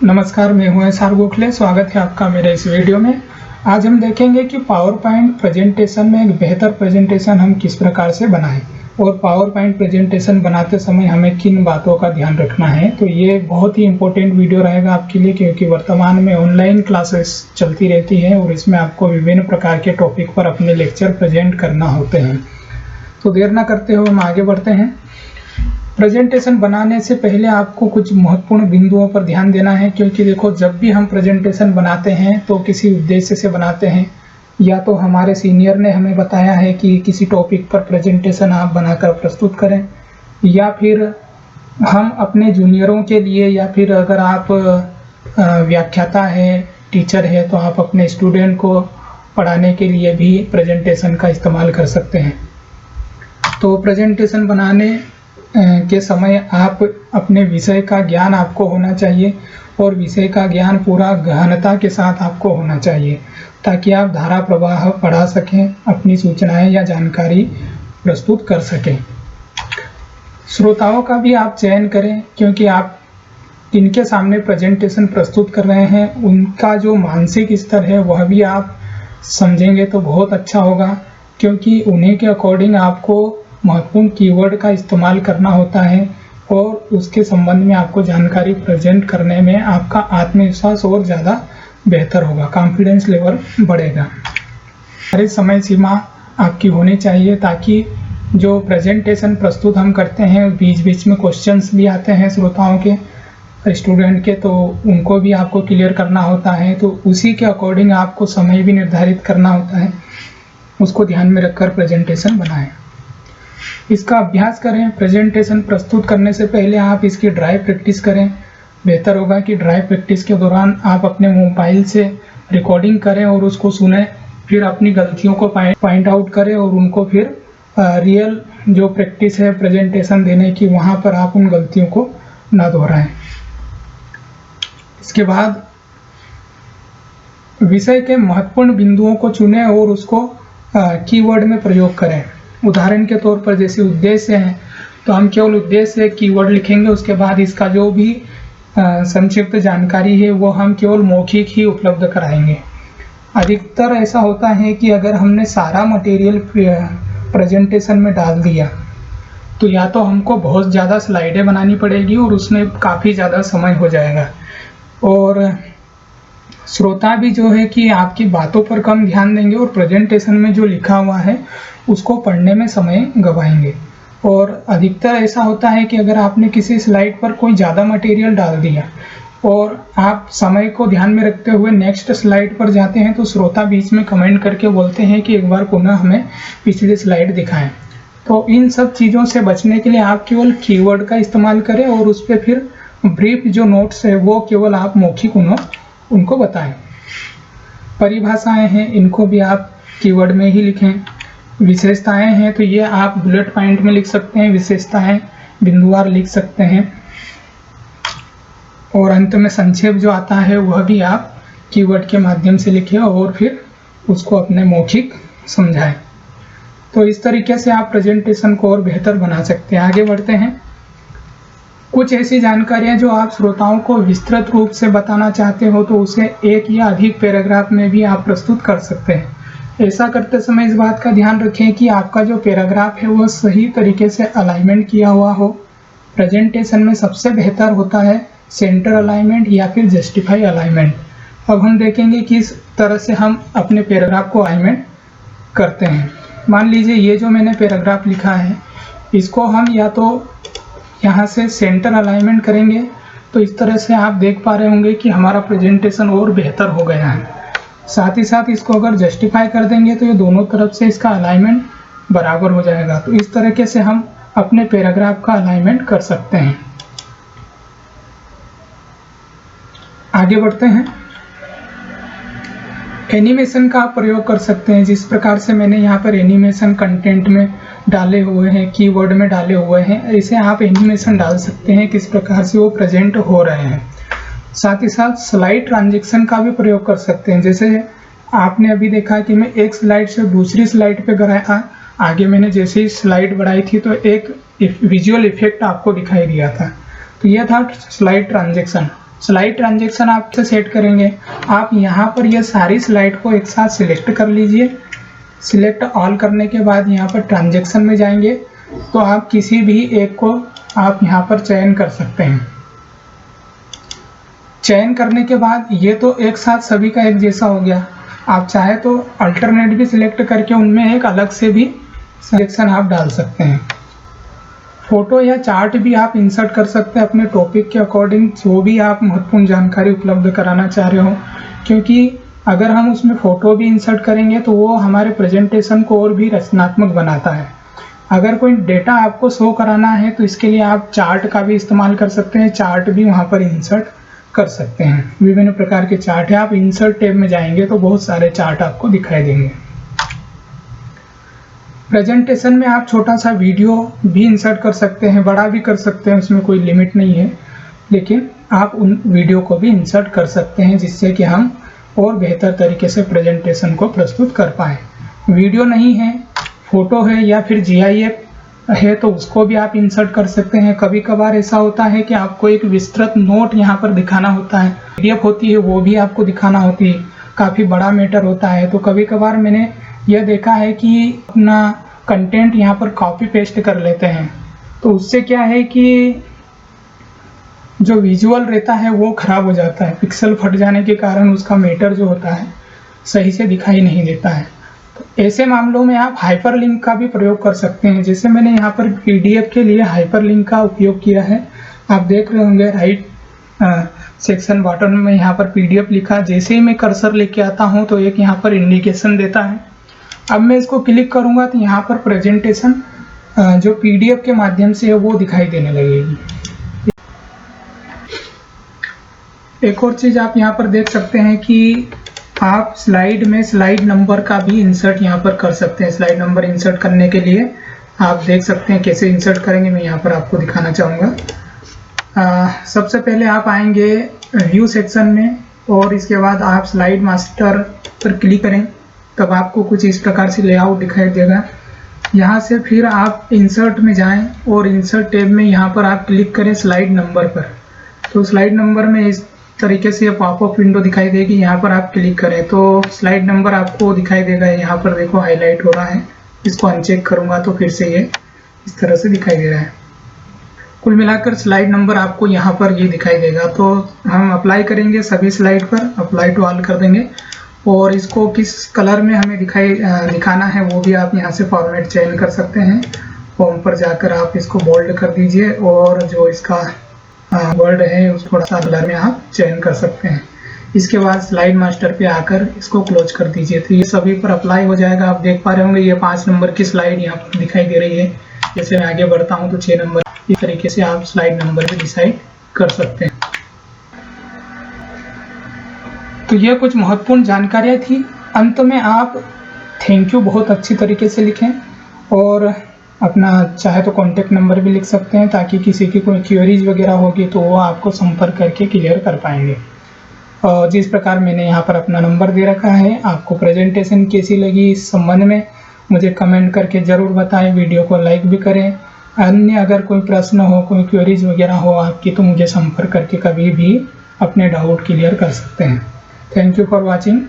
नमस्कार, मैं हूं एसआर गोखले। स्वागत है आपका मेरे इस वीडियो में। आज हम देखेंगे कि पावर पॉइंट प्रेजेंटेशन में एक बेहतर प्रेजेंटेशन हम किस प्रकार से बनाएं और पावर पॉइंट प्रेजेंटेशन बनाते समय हमें किन बातों का ध्यान रखना है। तो ये बहुत ही इम्पोर्टेंट वीडियो रहेगा आपके लिए, क्योंकि वर्तमान में ऑनलाइन क्लासेस चलती रहती है और इसमें आपको विभिन्न प्रकार के टॉपिक पर अपने लेक्चर प्रेजेंट करना होते हैं। तो देर ना करते हुए हम आगे बढ़ते हैं। प्रेजेंटेशन बनाने से पहले आपको कुछ महत्वपूर्ण बिंदुओं पर ध्यान देना है, क्योंकि देखो, जब भी हम प्रेजेंटेशन बनाते हैं तो किसी उद्देश्य से बनाते हैं। या तो हमारे सीनियर ने हमें बताया है कि किसी टॉपिक पर प्रेजेंटेशन आप बनाकर प्रस्तुत करें, या फिर हम अपने जूनियरों के लिए, या फिर अगर आप व्याख्याता है, टीचर है, तो आप अपने स्टूडेंट को पढ़ाने के लिए भी प्रेजेंटेशन का इस्तेमाल कर सकते हैं। तो प्रेजेंटेशन बनाने के समय आप अपने विषय का ज्ञान आपको होना चाहिए, और विषय का ज्ञान पूरा गहनता के साथ आपको होना चाहिए, ताकि आप धारा प्रवाह पढ़ा सकें, अपनी सूचनाएं या जानकारी प्रस्तुत कर सकें। श्रोताओं का भी आप चयन करें, क्योंकि आप जिनके सामने प्रेजेंटेशन प्रस्तुत कर रहे हैं उनका जो मानसिक स्तर है वह भी आप समझेंगे तो बहुत अच्छा होगा, क्योंकि उन्हीं के अकॉर्डिंग आपको महत्वपूर्ण कीवर्ड का इस्तेमाल करना होता है और उसके संबंध में आपको जानकारी प्रेजेंट करने में आपका आत्मविश्वास और ज़्यादा बेहतर होगा, कॉन्फिडेंस लेवल बढ़ेगा। हर समय सीमा आपकी होनी चाहिए, ताकि जो प्रेजेंटेशन प्रस्तुत हम करते हैं बीच बीच में क्वेश्चंस भी आते हैं श्रोताओं के, स्टूडेंट के, तो उनको भी आपको क्लियर करना होता है। तो उसी के अकॉर्डिंग आपको समय भी निर्धारित करना होता है, उसको ध्यान में रखकर प्रेजेंटेशन बनाएं। इसका अभ्यास करें। प्रेजेंटेशन प्रस्तुत करने से पहले आप इसकी ड्राई प्रैक्टिस करें। बेहतर होगा कि ड्राई प्रैक्टिस के दौरान आप अपने मोबाइल से रिकॉर्डिंग करें और उसको सुने, फिर अपनी गलतियों को पॉइंट आउट करें और उनको फिर रियल जो प्रैक्टिस है प्रेजेंटेशन देने की, वहाँ पर आप उन गलतियों को ना दोहराएं। इसके बाद विषय के महत्वपूर्ण बिंदुओं को चुनें और उसको कीवर्ड में प्रयोग करें। उदाहरण के तौर पर जैसे उद्देश्य है, तो हम केवल उद्देश्य कीवर्ड लिखेंगे, उसके बाद इसका जो भी संक्षिप्त जानकारी है वो हम केवल मौखिक ही उपलब्ध कराएंगे। अधिकतर ऐसा होता है कि अगर हमने सारा मटेरियल प्रेजेंटेशन में डाल दिया तो या तो हमको बहुत ज़्यादा स्लाइडें बनानी पड़ेगी और उसमें काफ़ी ज़्यादा समय हो जाएगा, और श्रोता भी जो है कि आपकी बातों पर कम ध्यान देंगे और प्रेजेंटेशन में जो लिखा हुआ है उसको पढ़ने में समय गंवाएंगे। और अधिकतर ऐसा होता है कि अगर आपने किसी स्लाइड पर कोई ज़्यादा मटेरियल डाल दिया और आप समय को ध्यान में रखते हुए नेक्स्ट स्लाइड पर जाते हैं, तो श्रोता बीच में कमेंट करके बोलते हैं कि एक बार पुनः हमें पिछली स्लाइड दिखाएं। तो इन सब चीज़ों से बचने के लिए आप केवल कीवर्ड का इस्तेमाल करें और उस पर फिर ब्रीफ जो नोट्स है वो केवल आप मौखिक उनको बताएं। परिभाषाएं हैं, इनको भी आप कीवर्ड में ही लिखें। विशेषताएं हैं तो ये आप बुलेट पॉइंट में लिख सकते हैं, विशेषताएं बिंदुवार लिख सकते हैं, और अंत में संक्षेप जो आता है वह भी आप कीवर्ड के माध्यम से लिखें और फिर उसको अपने मौखिक समझाएं। तो इस तरीके से आप प्रेजेंटेशन को और बेहतर बना सकते हैं। आगे बढ़ते हैं। कुछ ऐसी जानकारियां जो आप श्रोताओं को विस्तृत रूप से बताना चाहते हो तो उसे एक या अधिक पैराग्राफ में भी आप प्रस्तुत कर सकते हैं। ऐसा करते समय इस बात का ध्यान रखें कि आपका जो पैराग्राफ है वो सही तरीके से अलाइनमेंट किया हुआ हो। प्रेजेंटेशन में सबसे बेहतर होता है सेंटर अलाइनमेंट या फिर जस्टिफाई अलाइनमेंट। अब हम देखेंगे कि किस तरह से हम अपने पैराग्राफ को अलाइनमेंट करते हैं। मान लीजिए ये जो मैंने पैराग्राफ लिखा है, इसको हम या तो यहाँ से सेंटर अलाइनमेंट करेंगे, तो इस तरह से आप देख पा रहे होंगे कि हमारा प्रेजेंटेशन और बेहतर हो गया है। साथ ही साथ इसको अगर जस्टिफाई कर देंगे तो ये दोनों तरफ से इसका अलाइनमेंट बराबर हो जाएगा। तो इस तरीके से हम अपने पैराग्राफ का अलाइनमेंट कर सकते हैं। आगे बढ़ते हैं। एनिमेशन का आप प्रयोग कर सकते हैं, जिस प्रकार से मैंने यहाँ पर एनिमेशन कंटेंट में डाले हुए हैं, कीवर्ड में डाले हुए हैं, ऐसे आप एनिमेशन डाल सकते हैं किस प्रकार से वो प्रेजेंट हो रहे हैं। साथ ही साथ स्लाइड ट्रांजैक्शन का भी प्रयोग कर सकते हैं। जैसे आपने अभी देखा कि मैं एक स्लाइड से दूसरी स्लाइड पे गया, आगे मैंने जैसे ही स्लाइड बढ़ाई थी तो एक विजुअल इफेक्ट आपको दिखाई दिया था, तो यह था स्लाइड ट्रांजैक्शन। स्लाइड ट्रांजैक्शन आप से सेट करेंगे। आप यहाँ पर ये सारी स्लाइड को एक साथ सिलेक्ट कर लीजिए। सिलेक्ट ऑल करने के बाद यहाँ पर ट्रांजैक्शन में जाएंगे तो आप किसी भी एक को आप यहाँ पर चयन कर सकते हैं। चयन करने के बाद ये तो एक साथ सभी का एक जैसा हो गया। आप चाहे तो अल्टरनेट भी सिलेक्ट करके उनमें एक अलग से भी सिलेक्शन आप डाल सकते हैं। फोटो या चार्ट भी आप इंसर्ट कर सकते हैं अपने टॉपिक के अकॉर्डिंग, जो भी आप महत्वपूर्ण जानकारी उपलब्ध कराना चाह रहे हो, क्योंकि अगर हम उसमें फ़ोटो भी इंसर्ट करेंगे तो वो हमारे प्रेजेंटेशन को और भी रचनात्मक बनाता है। अगर कोई डेटा आपको शो कराना है तो इसके लिए आप चार्ट का भी इस्तेमाल कर सकते हैं। चार्ट भी वहाँ पर इंसर्ट कर सकते हैं। विभिन्न प्रकार के चार्ट है। आप इंसर्ट टैब में जाएंगे तो बहुत सारे चार्ट आपको दिखाई देंगे। प्रेजेंटेशन में आप छोटा सा वीडियो भी इंसर्ट कर सकते हैं, बड़ा भी कर सकते हैं, उसमें कोई लिमिट नहीं है, लेकिन आप उन वीडियो को भी इंसर्ट कर सकते हैं जिससे कि हम और बेहतर तरीके से प्रेजेंटेशन को प्रस्तुत कर पाएँ। वीडियो नहीं है, फोटो है या फिर GIF है तो उसको भी आप इंसर्ट कर सकते हैं। कभी कभार ऐसा होता है कि आपको एक विस्तृत नोट यहाँ पर दिखाना होता है, PDF होती है वो भी आपको दिखाना होती है, काफ़ी बड़ा मैटर होता है। तो कभी कभार मैंने यह देखा है कि अपना कंटेंट यहाँ पर कॉपी पेस्ट कर लेते हैं, तो उससे क्या है कि जो विजुअल रहता है वो ख़राब हो जाता है। पिक्सल फट जाने के कारण उसका मैटर जो होता है सही से दिखाई नहीं देता है। तो ऐसे मामलों में आप हाइपरलिंक का भी प्रयोग कर सकते हैं। जैसे मैंने यहाँ पर PDF के लिए हाइपरलिंक का उपयोग किया है। आप देख रहे होंगे राइट सेक्शन बॉटम में यहाँ पर PDF लिखा। जैसे ही मैं कर्सर लेके आता हूँ तो एक यहाँ पर इंडिकेशन देता है। अब मैं इसको क्लिक करूँगा तो यहाँ पर प्रेजेंटेशन जो PDF के माध्यम से है वो दिखाई देने लगेगी। एक और चीज़ आप यहाँ पर देख सकते हैं कि आप स्लाइड में स्लाइड नंबर का भी इंसर्ट यहाँ पर कर सकते हैं। स्लाइड नंबर इंसर्ट करने के लिए आप देख सकते हैं कैसे इंसर्ट करेंगे, मैं यहाँ पर आपको दिखाना चाहूँगा। सबसे पहले आप आएंगे व्यू सेक्शन में और इसके बाद आप स्लाइड मास्टर पर क्लिक करें, तब आपको कुछ इस प्रकार से लेआउट दिखाई देगा। यहाँ से फिर आप इंसर्ट में जाएं और इंसर्ट टैब में यहाँ पर आप क्लिक करें स्लाइड नंबर पर। तो स्लाइड नंबर में इस तरीके से पॉपअप विंडो दिखाई देगी। यहाँ पर आप क्लिक करें तो स्लाइड नंबर आपको दिखाई देगा। यहाँ पर देखो हाईलाइट हो रहा है, इसको अनचेक करूँगा तो फिर से ये इस तरह से दिखाई दे रहा है। कुल मिलाकर स्लाइड नंबर आपको यहाँ पर ये दिखाई देगा। तो हम अप्लाई करेंगे सभी स्लाइड पर, अप्लाई टू ऑल कर देंगे और इसको किस कलर में हमें दिखाना है वो भी आप यहाँ से फॉर्मेट चयन कर सकते हैं। होम पर जाकर आप इसको बोल्ड कर दीजिए और जो इसका वर्ड है उस थोड़ा सा कलर में आप चयन कर सकते हैं। इसके बाद स्लाइड मास्टर पे आकर इसको क्लोज कर दीजिए। तो ये सभी पर अप्लाई हो जाएगा। आप देख पा रहे होंगे ये 5 नंबर की स्लाइड यहाँ पर दिखाई दे रही है। जैसे मैं आगे बढ़ता हूँ तो 6 नंबर, इस तरीके से आप स्लाइड नंबर भी डिसाइड कर सकते हैं। तो ये कुछ महत्वपूर्ण जानकारियाँ थी। अंत में आप थैंक यू बहुत अच्छी तरीके से लिखें और अपना चाहे तो कॉन्टैक्ट नंबर भी लिख सकते हैं ताकि किसी की कोई क्वेरीज वगैरह होगी तो वो आपको संपर्क करके क्लियर कर पाएंगे। और जिस प्रकार मैंने यहाँ पर अपना नंबर दे रखा है, आपको प्रेजेंटेशन कैसी लगी इस संबंध में मुझे कमेंट करके ज़रूर बताएं। वीडियो को लाइक भी करें। अन्य अगर कोई प्रश्न हो, कोई क्वेरीज वगैरह हो आपकी तो मुझे संपर्क करके कभी भी अपने डाउट क्लियर कर सकते हैं। Thank you for watching.